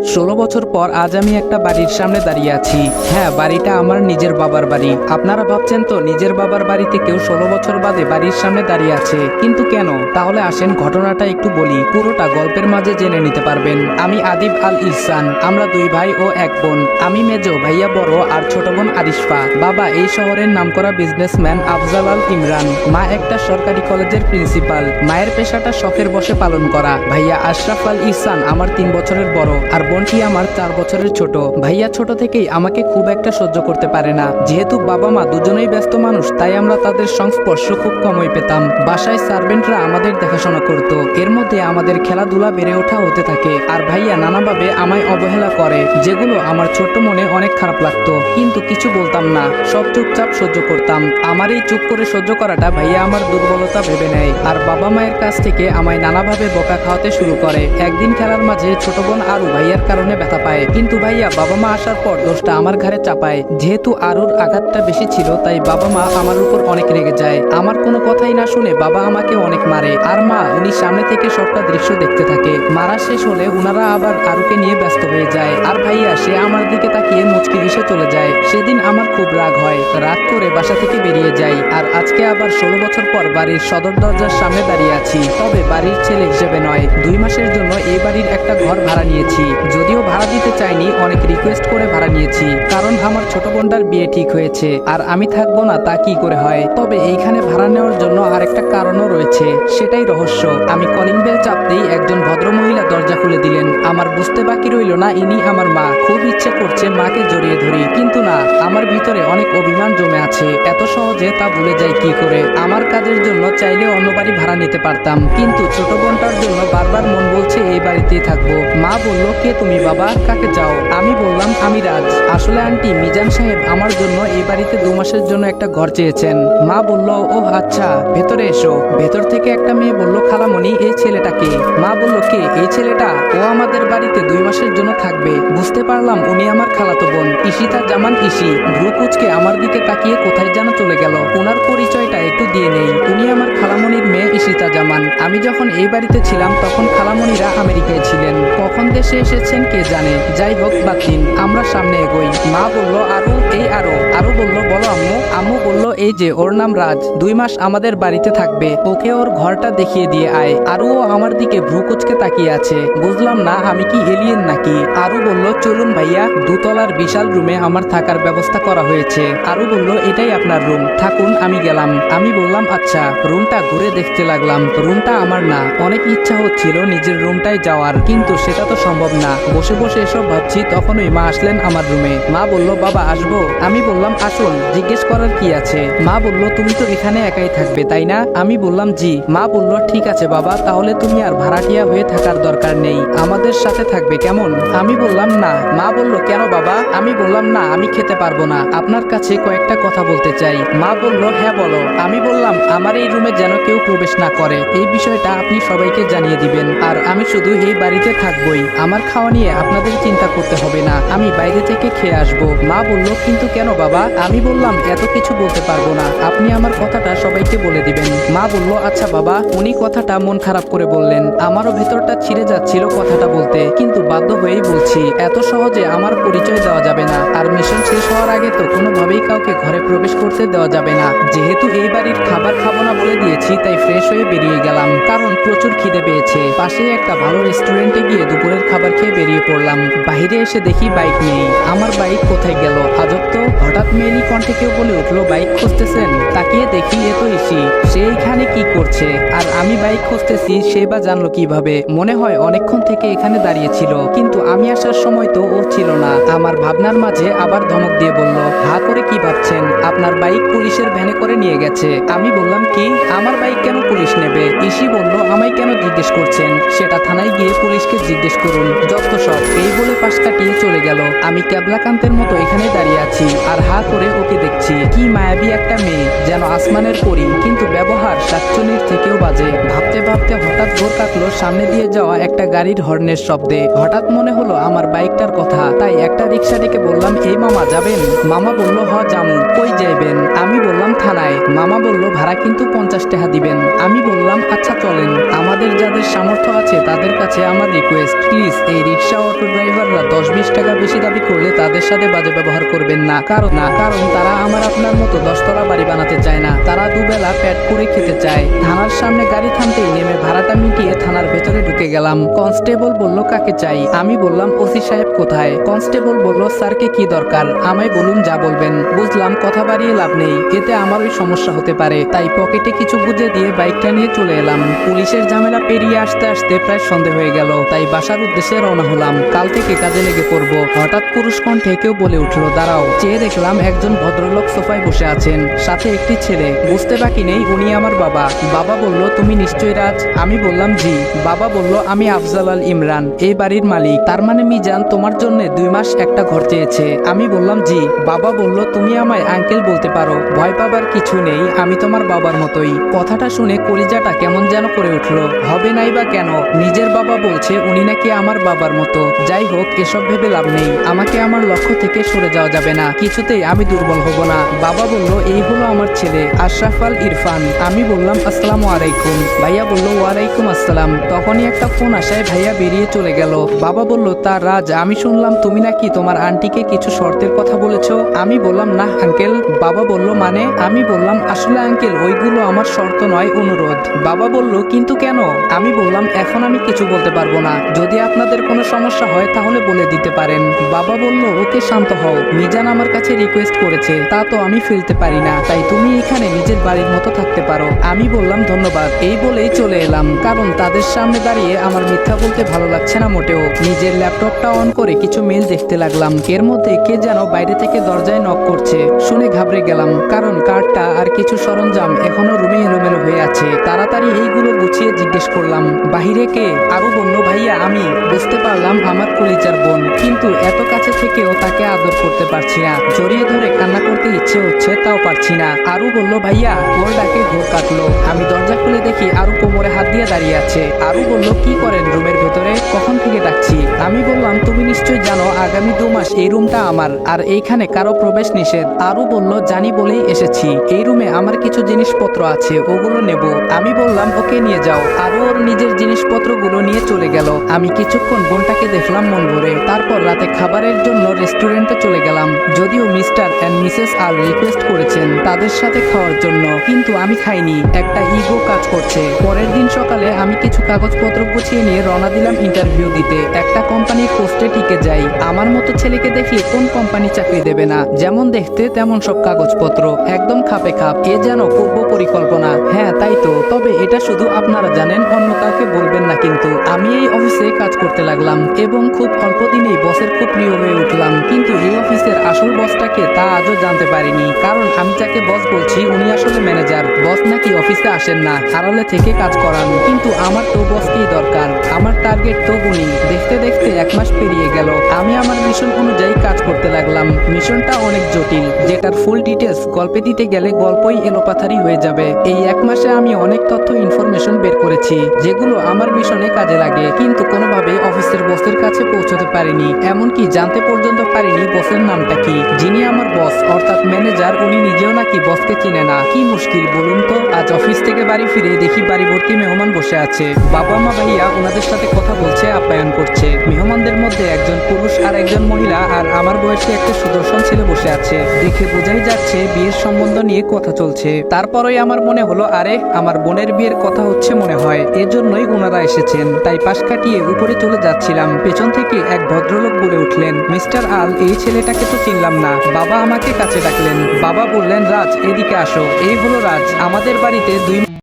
16 বছর পর আজ আমি একটা বাড়ির সামনে দাঁড়িয়ে আছি। হ্যাঁ, বাড়িটা আমার নিজের বাবার বাড়ি। আপনারা ভাবছেন তো নিজের বাবার বাড়িতে কেউ 16 বছর বাদে বাড়ির সামনে দাঁড়িয়ে আছে, কিন্তু কেন? তাহলে আসেন ঘটনাটা একটু বলি, পুরোটা গল্পের মাঝে জেনে নিতে পারবেন। আমি আদিব আল ইহসান, আমরা দুই ভাই ও এক বোন। আমি মেজো, ভাইয়া বড় আর ছোট বোন আরিশফা। বাবা এই শহরের নামকরা বিজনেসম্যান আফজাল আল ইমরান। মা একটা সরকারি কলেজের প্রিন্সিপাল। মায়ের পেশাটা শখের বশে পালন করা। ভাইয়া আশরাফ আল ইহসান আমার 3 বছরের বড়, আর বোনটি আমার 4 বছরের ছোট। ভাইয়া ছোট থেকেই আমাকে খুব একটা সহ্য করতে পারে না। যেহেতু বাবা মা দুজনেই ব্যস্ত মানুষ, তাই আমরা তাদের সংস্পর্শ খুব কমই পেতাম। বাসায় সার্ভেন্টরা আমাদের দেখাশোনা করত। এর মধ্যে আমাদের খেলাধুলা বেড়ে ওঠা হতে থাকে, আর ভাইয়া নানাভাবে আমায় অবহেলা করে, যেগুলো আমার ছোট্ট মনে অনেক খারাপ লাগতো। কিন্তু কিছু বলতাম না, সব চুপচাপ সহ্য করতাম। আমার এই চুপ করে সহ্য করাটা ভাইয়া আমার দুর্বলতা ভেবে নেয়, আর বাবা মায়ের কাছ থেকে আমায় নানাভাবে বকা খাওয়াতে শুরু করে। একদিন খেলার মাঝে ছোট বোন আরু ভাইয়ার কারণে ব্যথা পায়, কিন্তু ভাইয়া বাবা মা আসার পর দোষটা আমার ঘাড়ে চাপায়। যেহেতু আরুর আঘাতটা বেশি ছিল, তাই বাবা মা আমার উপর অনেক রেগে যায়। আমার কোনো কথাই না শুনে বাবা আমাকে অনেক মারে, আর মা উনি সামনে থেকে সবটা দৃশ্য দেখতে থাকে। মারা শেষ হলে উনারা আবার আরুকে নিয়ে ব্যস্ত হয়ে যায়, আর ভাইয়া সে আমার দিকে তাকিয়ে মুচকি হেসে চলে যায়। সেদিন আমার খুব রাগ হয়, রাগ করে বাসা থেকে বেরিয়ে যাই। আর আজকে আবার 16 বছর পর বাড়ির সদর দরজার সামনে দাঁড়িয়ে আছি, তবে বাড়ির ছেলে হিসেবে নয়। 2 মাসের জন্য এই বাড়ির একটা ঘর ভাড়া নিয়েছি। যদিও ভাড়া দিতে চাইনি, অনেক রিকোয়েস্ট করে ভাড়া নিয়েছি, কারণ আমার ছোট বোনটার বিয়ে ঠিক হয়েছে, আর আমি থাকবো না তা কি করে হয়। তবে এইখানে ভাড়া নেওয়ার জন্য আরেকটা কারণও রয়েছে, সেটাই রহস্য। আমি কলিং বেল চাপতেই একজন ভদ্রমহিলা দরজা খুলে দিলেন। আমার বুঝতে বাকি রইল না ইনি আমার মা। খুব ইচ্ছে করছে মাকে জড়িয়ে ধরি, কিন্তু না, আমার ভিতরে অনেক অভিমান জমে আছে। এত সহজে তা ভুলে যাই কি করে? আমার কাজের জন্য চাইলে অন্য বাড়ি ভাড়া নিতে পারতাম, কিন্তু ছোট বোনটার জন্য বারবার মন বলছে এই বাড়িতেই থাকবো। মা বলল, কে তুমি বাবা, কাকে চাও? আমি বললাম, আমি রাজ। আসলে আন্টি, মিজান সাহেব আমার জন্য এই বাড়িতে 2 মাসের জন্য একটা ঘর চেয়েছেন। মা বলল, ও আচ্ছা, ভেতরে এসো। ভেতর থেকে একটা মেয়ে বলল, খালামণি এই ছেলেটাকে। মা বলল, কে এই ছেলেটা? ও আমাদের বাড়িতে 2 মাসের জন্য থাকবে। বুঝতে পারলাম উনি আমার খালাতো বোন, ইশিতা জামান ইশি। ভ্রু কুচকে আমার দিকে তাকিয়ে কোথায় যেন চলে গেল। ওনার পরিচয়টা একটু দিয়ে নেই, উনি আমার খালামণির মেয়ে ইশিতা জামান। আমি যখন এই বাড়িতে ছিলাম তখন খালামণিরা আমেরিকায় ছিলেন, কখন দেশে এসেছেন কে জানে। যাই হোক, বাদ দিন, আমরা সামনে এগোই। মা বলল, আরু, এই আরু। আরু বলল, বলো আম্মু। আম্মু বলল, এই যে ওর নাম রাজ, 2 মাস আমাদের বাড়িতে থাকবে, ওকে ওর ঘরটা দেখিয়ে দিয়ে আয়। আরুও আমার দিকে ভ্রু কুচকে তাকিয়ে আছে। বুঝলাম না আমি কি এলিয়েন নাকি। আরু বলল, চলুন ভাইয়া, 2 তলার বিশাল রুমে আমার থাকার ব্যবস্থা করা হয়েছে। আরু বলল, এটাই আপনার রুম, থাকুন, আমি গেলাম। আমি বললাম, আচ্ছা। রুমটা ঘুরে দেখতে লাগলাম। রুমটা আমার না। অনেক ইচ্ছা হচ্ছিল নিজের রুমটায় যাওয়ার, কিন্তু সেটা তো সম্ভব না। বসে বসে এসব ভাবছি, তখনই মা আসলেন আমার রুমে। মা বলল, বাবা আসবো? আমি বললাম, আসুন, জিজ্ঞেস করার কি আছে। মা বলল, তুমি তো এখানে একাই থাকবে তাই না? আমি বললাম, জি। মা বলল, ঠিক আছে বাবা, তাহলে তুমি আর ভাড়াটিয়া হয়ে থাকার দরকার নেই, আমাদের সাথে থাকবে, কেমন? আমি বললাম, না। মা বলল, কেন বাবা? আমি বললাম, না, আমি খেতে পারবো না, আপনার কাছে কয়েকটা কথা বলতে চাই। মা বলল, হ্যাঁ বলো। আমি বললাম, আমার এই রুমে যেন কেউ প্রবেশ না করে, এই বিষয়টা আপনি সবাইকে জানিয়ে দিবেন, আর আমি শুধু এই বাড়িতে থাকবই। আমার খাওয়া নিয়ে আপনাদের চিন্তা করতে হবে না, আমি বাইরে থেকে খেয়ে আসবো। মা বলল, কিন্তু কেন বাবা? আমি বললাম, এত কিছু বলতে পারবো না, আপনি আমার কথাটা সবাইকে বলে দিবেন। মা বলল, আচ্ছা বাবা। উনি কথাটা মন খারাপ করে বললেন। আমারও ভেতরটা ছিঁড়ে যাচ্ছিল কথাটা বলতে, কিন্তু বাধ্য হয়েই বলছি। এত সহজে আমার পরিচয় দেওয়া যাবে না, আর মিশন শেষ হওয়ার আগে তো কোনোভাবেই কাউকে ঘরে প্রবেশ করতে দেওয়া যাবে না। যেহেতু এই বাড়ির খাবার খাবো না বলে দিয়েছি, তাই ফ্রেশ হয়ে বেরিয়ে গেলাম, কারণ প্রচুর খিদে পেয়েছে। পাশেই একটা ভালো রেস্টুরেন্টে গিয়ে দুপুরের খাবার খেয়ে বেরিয়ে পড়লাম। বাইরে এসে দেখি বাইক নেই। আমার বাইক কোথায় গেল? আজব তো। হঠাৎ মেয়েলি কণ্ঠে কেউ বলে উঠলো, বাইক খুঁজতেছেন? তাকিয়ে দেখি এ তো ইসি। সে এইখানে কি করছে? আর আমি বাইক খুঁজতেছি, সে বা জানলো কিভাবে? মনে হয় অনেকক্ষণ থেকে এখানে দাঁড়িয়েছিল, কিন্তু আমি আসার সময় তো ও ছিল না। আমার ভাবনার মাঝে আবার ধমক দিয়ে বলল, হা করে কি ভাবছেন? আপনার বাইক পুলিশের ভ্যানে করে নিয়ে গেছে। আমি বললাম, কি? আমার বাইক কেন পুলিশ নেবে? ইসি বলল, আমায় কেন জিজ্ঞেস করছেন? সেটা থানায় গিয়ে পুলিশকে জিজ্ঞেস করুন, যত সব। এই বলে পাশ কাটিয়ে চলে গেল। আমি ক্যাবলাকান্তের মতো এখানে দাঁড়িয়ে আছি, আর হা করে ওকে দেখছি। কি মায়াবী একটা মেয়ে, যেন আসমানের পরী, কিন্তু ব্যবহার শাকচুনির থেকেও বাজে। ভাবতে ভাবতে হঠাৎ ভোর কাটলো সামনে দিয়ে যাওয়া একটা গাড়ির হর্নের শব্দে। হঠাৎ মনে হলো আমার বাইকটার কথা, তাই একটা রিক্সা ডেকে বললাম, এই মামা যাবেন? মামা বলল, হ জামু। কই যাইবেন? আমি বললাম, থানায়। মামা বলল, ভাড়া কিন্তু 50 টাকা দিবেন। আমি বললাম, আচ্ছা চলেন। আমাদের যাদের সামর্থ্য আছে তাদের কাছে আমার রিকোয়েস্ট, প্লিজ এই রিক্সা অটো ড্রাইভাররা বেশি দাবি করলে তাদের সাথে বাজে ব্যবহার করবেন না, কারণ তারা আমার আপনার মতো 10 তলা বাড়ি বানাতে চায় না, তারা দুবেলা পেট পুড়ে খেতে চায়। থানার সামনে গাড়ি থামতেই নেমে ভাড়াটা মিটিয়ে থানার ভেতরে ঢুকে গেলাম। কনস্টেবল বলল কাকে চাই, আমি বললাম ওসি সাহেব কোথায়। কনস্টেবল বলল স্যারকে কি দরকার, আমায় বলুন যা বলবেন। বুঝলাম কথা বাড়িয়ে লাভ নেই, এতে আমারই সমস্যা হতে পারে, তাই পকেটে কিছু গুজে দিয়ে বাইকটা নিয়ে চলে এলাম। পুলিশের ঝামেলা পেরিয়ে আসতে আসতে প্রায় সন্ধে হয়ে গেল, তাই বাসার উদ্দেশ্যে রওনা হলাম। কাল থেকে কাজে লেগে পড়বো। হঠাৎ পুরুষ কণ্ঠে কেউ বলে উঠলো দাঁড়াও। চেয়ে দেখলাম একজন ভদ্রলোক সোফায় বসে আছেন, সাথে একটি ছেলে। বুঝতে বাকি নেই উনি আমার বাবা। বাবা বলল তুমি নিশ্চয়ই রাজ। আমি বললাম জি। বাবা বলল আমি আফজাল আল ইমরান, এই বাড়ির মালিক। তার মানে মিজান তোমার জন্য 2 মাস একটা ঘর চেয়েছে। আমি বললাম জি। বাবা বলল তুমি আমায় আঙ্কেল বলতে পারো, ভয় পাবার কিছু নেই, আমি তোমার বাবার মতোই। কথাটা শুনে কলিজাটা কেমন যেন করে উঠলো। হবে নাই বা কেন, নিজের বাবা বলছে উনি নাকি আমার বাবার মতো। যাই হোক, এসব ভেবে লাভ নেই, আমাকে আমার লক্ষ্য থেকে সরে যাওয়া যাবে না, কিছুতেই আমি দুর্বল হব না। বাবা বলল এই হলো আমার ছেলে আশরাফ আল ইরফান। আমি বললাম আসসালামু আলাইকুম। ভাইয়া বলল ওয়ালাইকুম আসসালাম। তখনই একটা ফোন আসায় ভাইয়া বেরিয়ে চলে গেল। বাবা বলল তা রাজ, আমি শুনলাম তুমি নাকি তোমার আন্টিকে কিছু শর্তের কথা বলেছো। আমি বললাম না আঙ্কেল। বাবা বলল মানে? আমি বললাম আসলে আঙ্কেল ওইগুলো আমার শর্ত নয়, অনুরোধ। বাবা বলল কিন্তু কেন? আমি বললাম এখন আমি কিছু বলতে পারবো না, যদি আপনাদের কোনো সমস্যা হয় তাহলে বলে দিতে পারেন। বাবা বলল ওকে শান্ত হও, মিজান আমার কাছে রিকোয়েস্ট করেছে, তা তো আমি ফেলতে পারি না, তাই তুমি এখানে নিজের বাড়ির মতো থাকতে পারো। আমি বললাম ধন্যবাদ, এই বলেই চলে এলাম, কারণ তাদের সামনে দাঁড়িয়ে আমার মিথ্যা বলতে ভালো লাগছে না মোটেও। নিজের ল্যাপটপটা অন করে কিছু মেল দেখতে লাগলাম। এর মধ্যে কে যেন বাইরে থেকে দরজায় নক করছে, শুনে ঘাবড়ে গেলাম, কারণ কার্ডটা আর কিছু সরঞ্জাম এখনো রুমে এলোমেলো হয়ে আছে। তাড়াতাড়ি এইগুলো গুছিয়ে জিজ্ঞেস করলাম বাহিরে কে? আরো বলল ভাইয়া আমি। বুঝতে পারলাম আমার কলিজার বোন, কিন্তু এত কাছে থেকেও তাকে আদর করতে পারছি না, জড়িয়ে ধরে কান্না করতে ইচ্ছে হচ্ছে, তাও পারছি না। আরু বলল ভাইয়া, ওর ডাকে ঘোর কাটলো। আমি দরজা খুলে দেখি আরু কোমরে হাত দিয়ে দাঁড়িয়ে আছে। আরু বলল কি করেন রুমের ভেতরে, কখন থেকে ডাকছি? আমি বললাম তুমি নিশ্চয় জানো আগামী 2 মাস এই রুমটা আমার, আর এইখানে কারো প্রবেশ নিষেধ। আরু বলল জানি বলেই এসেছি, এই রুমে আমার কিছু জিনিসপত্র আছে, ওগুলো নেব। আমি বললাম ওকে নিয়ে যাও। আরু ওর নিজের জিনিসপত্রগুলো নিয়ে চলে গেল। আমি কিছুক্ষণ বোনটাকে দেখলাম মন ভরে। তারপর রাতে খাবারের জন্য রেস্টুরেন্টে চলে গেলাম, যদিও mister and Mrs Al request করেছেন তাদের সাথে খাওয়ার জন্য, কিন্তু আমি খাইনি, একটা ইগো কাজ করছে। পরের দিন সকালে আমি কিছু কাগজপত্র গুছিয়ে নিয়ে রওনা দিলাম ইন্টারভিউ দিতে। একটা কোম্পানির পোস্টে টিকে যাই। আমার মতো ছেলেকে দেখলে কোন কোম্পানি চাকরি দেবে না? যেমন দেখতে তেমন সব কাগজপত্র, একদম খাপে খাপ, এ যেন পূর্ব পরিকল্পনা। হ্যাঁ তাই তো, তবে এটা শুধু আপনারা জানেন, অন্য কাউকে বলবেন না। কিন্তু আমি এই অফিসে কাজ করতে লাগলাম এবং খুব অল্প দিনেই বসের খুব প্রিয় হয়ে উঠলাম। কিন্তু এই অফিসের আসল বসটাকে তা আজও জানতে পারিনি, কারণ আমি যাকে বস বলছি উনি আসলে ম্যানেজার। বস নাকি অফিসে আসেন না, আড়ালে থেকে কাজ করান। কিন্তু আমার তো বসকেই দরকার, আমার টার্গেট তো উনি। দেখতে দেখতে 1 মাস পেরিয়ে গেল। আমি আমার মিশন অনুযায়ী কাজ করতে লাগলাম। মিশনটা অনেক জটিল, যেটার ফুল ডিটেলস গল্পে দিতে গেলে গল্পই এলোপাথারি হয়ে যাবে। এই 1 মাসে আমি অনেক তথ্য ইনফরমেশন বের করেছি, যেগুলো আমার মিশনে কাজে লাগে, কিন্তু কোনোভাবে অফিসের বসের কাছে পৌঁছতে পারিনি। এমনকি জানতে পর্যন্ত পারিনি বসের নামটা কি। যিনি আমার বস অর্থাৎ ম্যানেজার, উনি নিজেও নাকি বসকে চিনে না। কি মুশকিল বলুন তো। আজ অফিস থেকে বাড়ি ফিরে দেখি বাড়ি ভর্তি মেহমান বসে আছে। বাবা মা ভাইয়া ওনাদের সাথে কথা বলছে, আপ্যায়ন করছে। মেহমানদের মধ্যে একজন পুরুষ আর একজন মহিলা, আর আমার বয়সী একটা সুদর্শন ছেলে বসে আছে। দেখে বোঝাই যাচ্ছে বিয়ের সম্বন্ধ নিয়ে কথা চলছে। তারপরেই আমার মনে হলো আরে আমার বোনের বিয়ের কথা হচ্ছে মনে হয়, এজন্যই ওনারা এসেছেন। তাই পাশ কাটিয়ে উপরে চলে যাচ্ছিলাম, পেছন থেকে এক ভদ্রলোক বলে উঠলেন মিস্টার আল, এই ছেলেটাকে তো চিনলাম না। বাবা আমাকে কাছে ডাকলেন। বাবা বললেন রাজ এদিকে আসো। এই হলো রাজ, আমাদের বাড়িতে 2